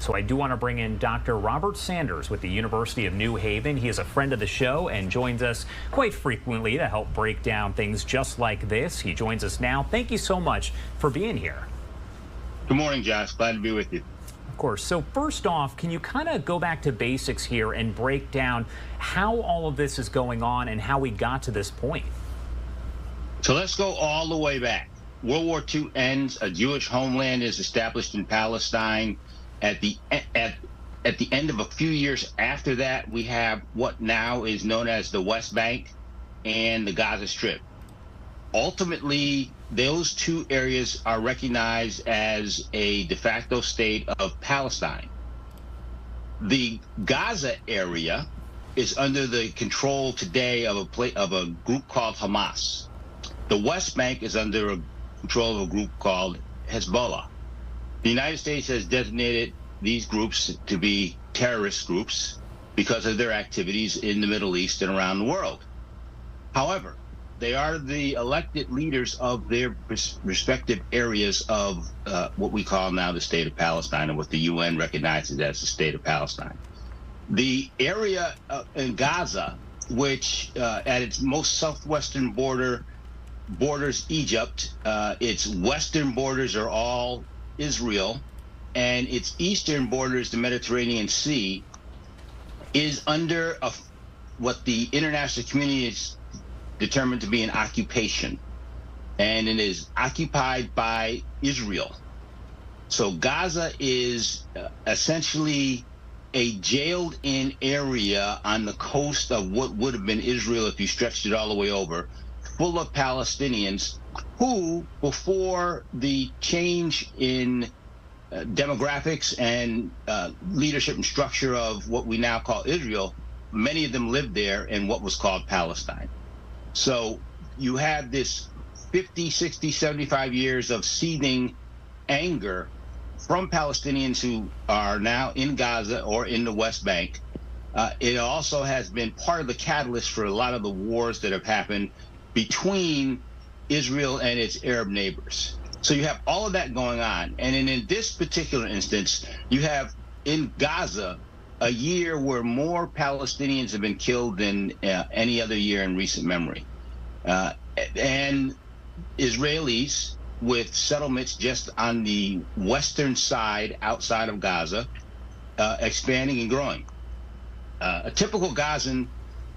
So I do want to bring in Dr. Robert Sanders with the University of New Haven. He is a friend of the show and joins us quite frequently to help break down things just like this. He joins us now. Thank you so much for being here. Good morning, Josh. Glad to be with you. Of course. So first off, can you kind of go back to basics here and break down how all of this is going on and how we got to this point? So let's go all the way back. World War II ends. A Jewish homeland is established in Palestine. At the end of a few years after that, we have what now is known as the West Bank and the Gaza Strip. Ultimately, those two areas are recognized as a de facto state of Palestine. The Gaza area is under the control today of a group called Hamas. The West Bank is under control of a group called Hezbollah. The United States has designated these groups to be terrorist groups because of their activities in the Middle East and around the world. However, they are the elected leaders of their respective areas of what we call now the state of Palestine, and what the UN recognizes as the state of Palestine. The area in Gaza, which at its most southwestern borders Egypt, its western borders are all Israel, and its eastern borders, the Mediterranean Sea, is under what the international community is determined to be an occupation, and it is occupied by Israel. So Gaza is essentially a jailed-in area on the coast of what would have been Israel if you stretched it all the way over, full of Palestinians who, before the change in demographics and leadership and structure of what we now call Israel, many of them lived there in what was called Palestine. So you have this 50, 60, 75 years of seething anger from Palestinians who are now in Gaza or in the West Bank. It also has been part of the catalyst for a lot of the wars that have happened between Israel and its Arab neighbors. So you have all of that going on. And in this particular instance, you have in Gaza a year where more Palestinians have been killed than any other year in recent memory. And Israelis with settlements just on the western side outside of Gaza, expanding and growing. A typical Gazan,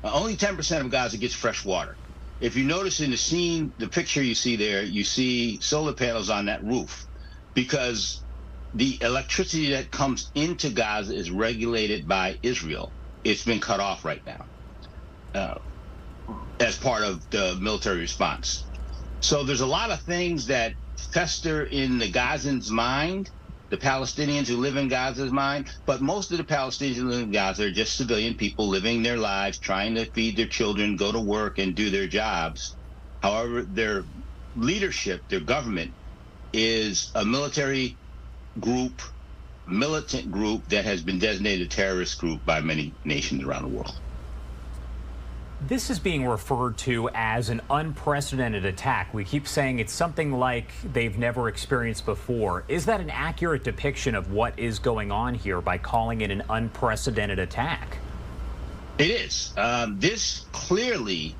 only 10% of Gaza gets fresh water. If you notice in the scene, the picture you see there, you see solar panels on that roof, because the electricity that comes into Gaza is regulated by Israel. It's been cut off right now as part of the military response. So there's a lot of things that fester in the Gazans' mind, the Palestinians who live in Gaza's mind, but most of the Palestinians who live in Gaza are just civilian people living their lives, trying to feed their children, go to work, and do their jobs. However, their leadership, their government, is a military group, militant group that has been designated a terrorist group by many nations around the world. This is being referred to as an unprecedented attack. We keep saying it's something like they've never experienced before. Is that an accurate depiction of what is going on here by calling it an unprecedented attack? It is. This clearly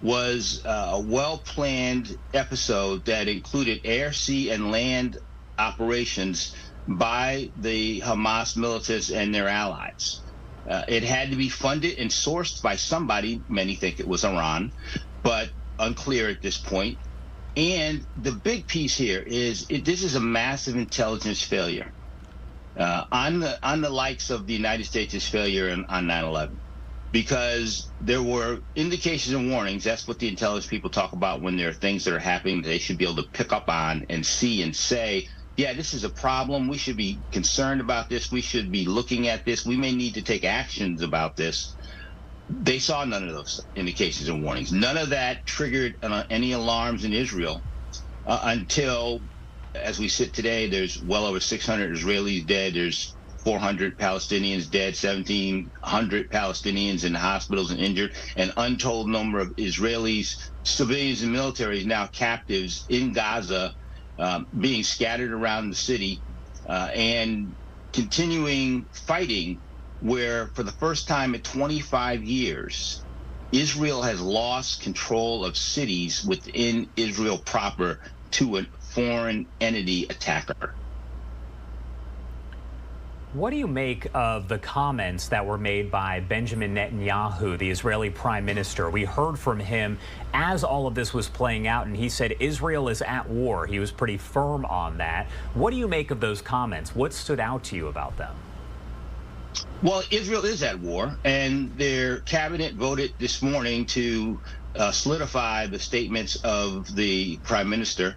was a well-planned episode that included air, sea, and land operations by the Hamas militants and their allies. It had to be funded and sourced by somebody. Many think it was Iran, but unclear at this point. And the big piece here is this is a massive intelligence failure on the likes of the United States' failure on 9/11, because there were indications and warnings. That's what the intelligence people talk about when there are things that are happening that they should be able to pick up on and see and say, yeah, this is a problem. We should be concerned about this. We should be looking at this. We may need to take actions about this. They saw none of those indications and warnings. None of that triggered any alarms in Israel until, as we sit today, there's well over 600 Israelis dead. There's 400 Palestinians dead, 1,700 Palestinians in hospitals and injured, an untold number of Israelis, civilians and military now captives in Gaza, being scattered around the city and continuing fighting where, for the first time in 25 years, Israel has lost control of cities within Israel proper to a foreign entity attacker. What do you make of the comments that were made by Benjamin Netanyahu, the Israeli prime minister? We heard from him as all of this was playing out, and he said Israel is at war. He was pretty firm on that. What do you make of those comments? What stood out to you about them? Well, Israel is at war, and their cabinet voted this morning to solidify the statements of the prime minister.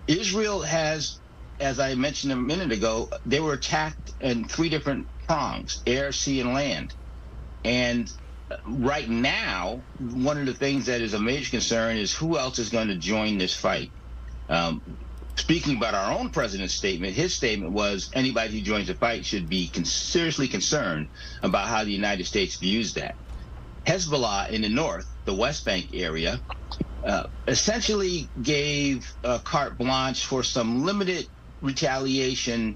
Israel has, as I mentioned a minute ago, they were attacked in 3 different prongs: air, sea, and land. And right now, one of the things that is a major concern is who else is going to join this fight. Speaking about our own president's statement, his statement was anybody who joins the fight should be seriously concerned about how the United States views that. Hezbollah in the north, the West Bank area, essentially gave carte blanche for some limited retaliation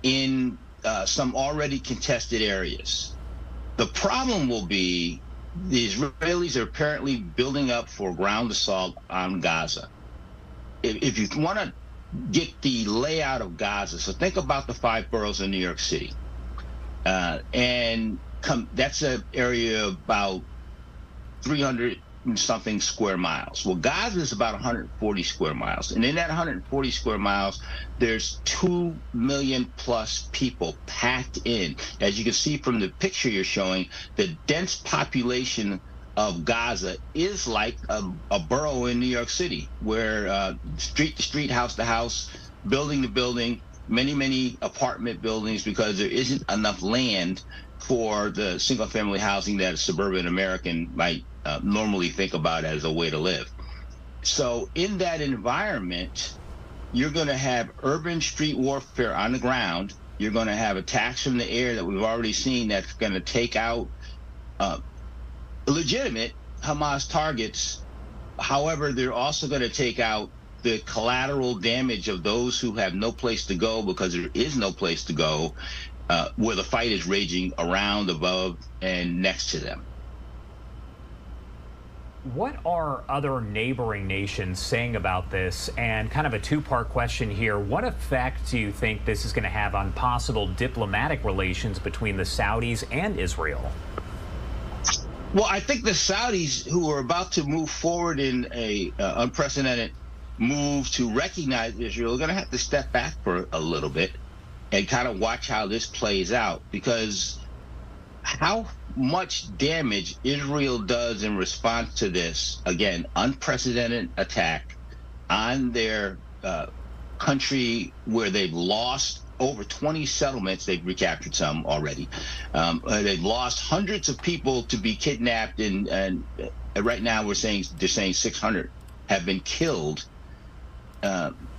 in some already contested areas. The problem will be the Israelis are apparently building up for ground assault on Gaza. If you want to get the layout of Gaza, so think about the 5 boroughs in New York City, that's an area about 300 and something square miles. Well, Gaza is about 140 square miles, and in that 140 square miles, there's 2 million plus people packed in. As you can see from the picture you're showing, the dense population of Gaza is like a borough in New York City, where street to street, house to house, building to building, many apartment buildings, because there isn't enough land for the single family housing that a suburban American might normally think about as a way to live. So in that environment, you're going to have urban street warfare on the ground. You're going to have attacks from the air that we've already seen that's going to take out legitimate Hamas targets. However, they're also going to take out the collateral damage of those who have no place to go, because there is no place to go where the fight is raging around, above, and next to them. What are other neighboring nations saying about this? And kind of a 2-part question here. What effect do you think this is going to have on possible diplomatic relations between the Saudis and Israel? Well, I think the Saudis, who are about to move forward in a unprecedented move to recognize Israel, are going to have to step back for a little bit and kind of watch how this plays out, because how much damage Israel does in response to this, again, unprecedented attack on their country, where they've lost over 20 settlements. They've recaptured some already. They've lost hundreds of people to be kidnapped, and right now they're saying 600 have been killed.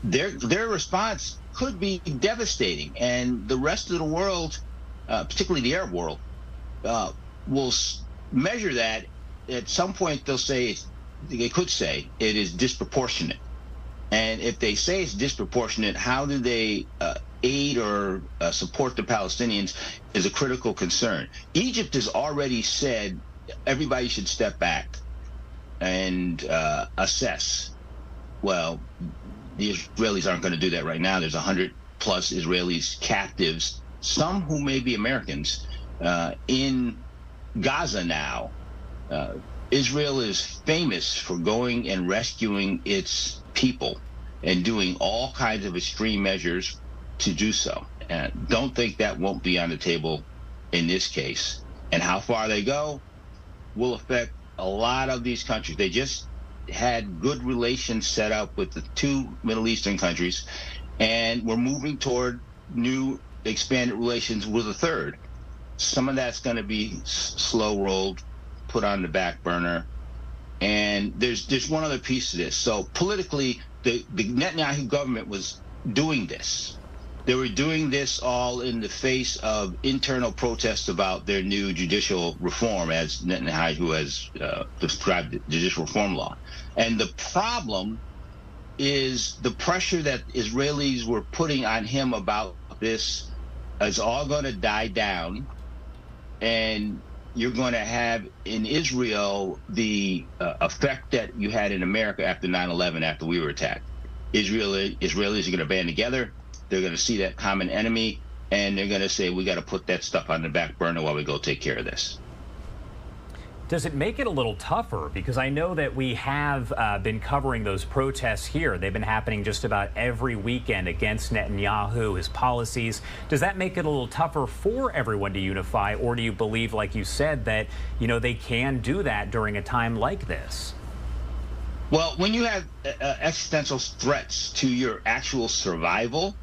Their response could be devastating, and the rest of the world, particularly the Arab world, will measure that. At some point they could say it is disproportionate. And if they say it's disproportionate, how do they aid or support the Palestinians is a critical concern. Egypt has already said everybody should step back and assess. Well, the Israelis aren't going to do that right now. There's 100 plus Israelis captives, some who may be Americans, in Gaza now. Israel is famous for going and rescuing its people and doing all kinds of extreme measures to do so. Don't think that won't be on the table in this case. And how far they go will affect a lot of these countries. They just had good relations set up with the 2 Middle Eastern countries, and we're moving toward new expanded relations with a third. Some of that's going to be slow rolled, put on the back burner. And there's one other piece to this. So politically, the Netanyahu government was doing this. They were doing this all in the face of internal protests about their new judicial reform, as Netanyahu has described the judicial reform law. And the problem is the pressure that Israelis were putting on him about this is all going to die down, and you're going to have in Israel the effect that you had in America after 9/11, after we were attacked. Israelis are going to band together. They're going to see that common enemy, and they're going to say, we got to put that stuff on the back burner while we go take care of this. Does it make it a little tougher? Because I know that we have been covering those protests here. They've been happening just about every weekend against Netanyahu, his policies. Does that make it a little tougher for everyone to unify? Or do you believe, like you said, that, you know, they can do that during a time like this? Well, when you have existential threats to your actual survival,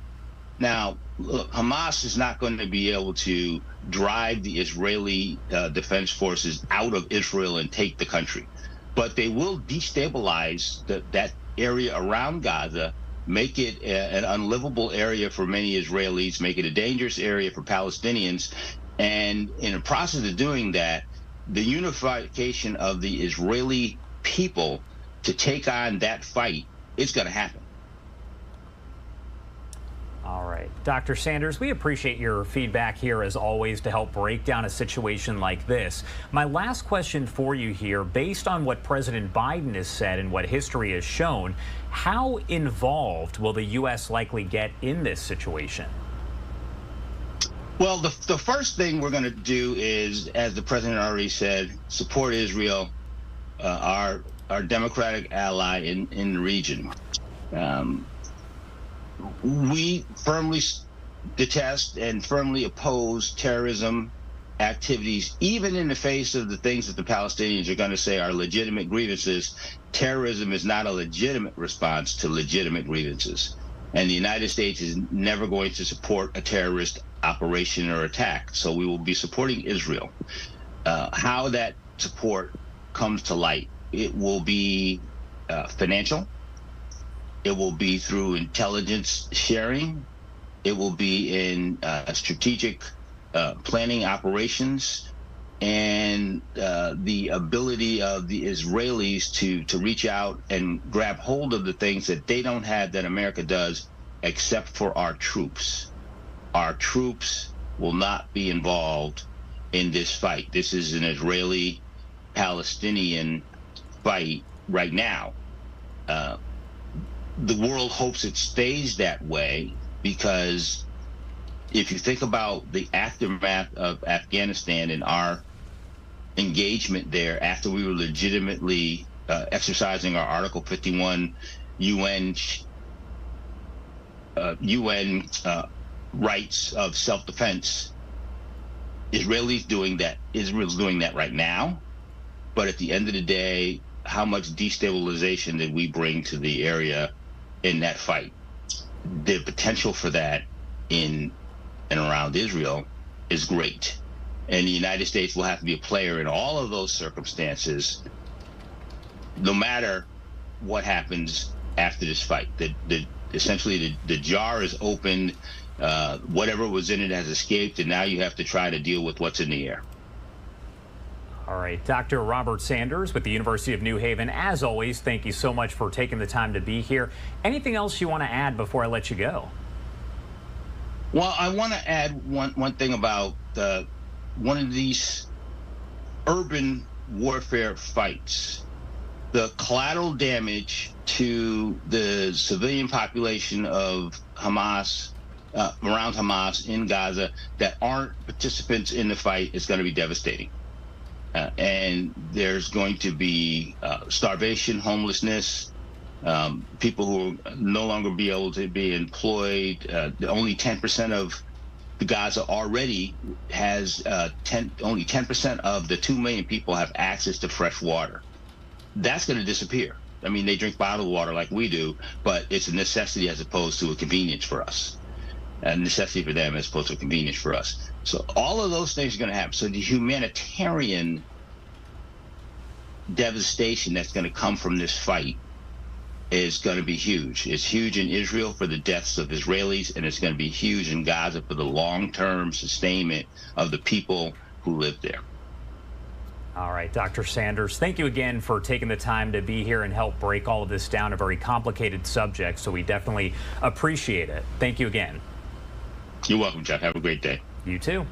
now, look, Hamas is not going to be able to drive the Israeli defense forces out of Israel and take the country. But they will destabilize that area around Gaza, make it an unlivable area for many Israelis, make it a dangerous area for Palestinians. And in the process of doing that, the unification of the Israeli people to take on that fight is going to happen. All right. Dr. Sanders, we appreciate your feedback here as always to help break down a situation like this. My last question for you here, based on what President Biden has said and what history has shown, how involved will the U.S. likely get in this situation? Well, the first thing we're going to do is, as the president already said, support Israel, our democratic ally in the region. We firmly detest and firmly oppose terrorism activities, even in the face of the things that the Palestinians are going to say are legitimate grievances. Terrorism is not a legitimate response to legitimate grievances. And the United States is never going to support a terrorist operation or attack. So we will be supporting Israel. How that support comes to light, it will be financial. It will be through intelligence sharing. It will be in strategic planning operations, and the ability of the Israelis to reach out and grab hold of the things that they don't have that America does, except for our troops. Our troops will not be involved in this fight. This is an Israeli-Palestinian fight right now. The world hopes it stays that way, because if you think about the aftermath of Afghanistan and our engagement there after we were legitimately exercising our Article 51 UN rights of self-defense, Israel's doing that right now. But at the end of the day, how much destabilization did we bring to the area in that fight? The potential for that in and around Israel is great. And the United States will have to be a player in all of those circumstances, no matter what happens after this fight. Essentially, the jar is opened, whatever was in it has escaped, and now you have to try to deal with what's in the air. All right, Dr. Robert Sanders with the University of New Haven, as always, thank you so much for taking the time to be here. Anything else you want to add before I let you go? Well, I want to add one thing about one of these urban warfare fights. The collateral damage to the civilian population of Hamas, around Hamas in Gaza, that aren't participants in the fight is going to be devastating. And there's going to be starvation, homelessness, people who will no longer be able to be employed. Only 10% of the Gaza already has only 10% of the 2 million people have access to fresh water. That's going to disappear. I mean, they drink bottled water like we do, but it's a necessity as opposed to a convenience for us. A necessity for them as opposed to a convenience for us. So all of those things are going to happen. So the humanitarian devastation that's going to come from this fight is going to be huge. It's huge in Israel for the deaths of Israelis, and it's going to be huge in Gaza for the long-term sustainment of the people who live there. All right, Dr. Sanders, thank you again for taking the time to be here and help break all of this down, a very complicated subject, so we definitely appreciate it. Thank you again. You're welcome, Jeff. Have a great day. You too.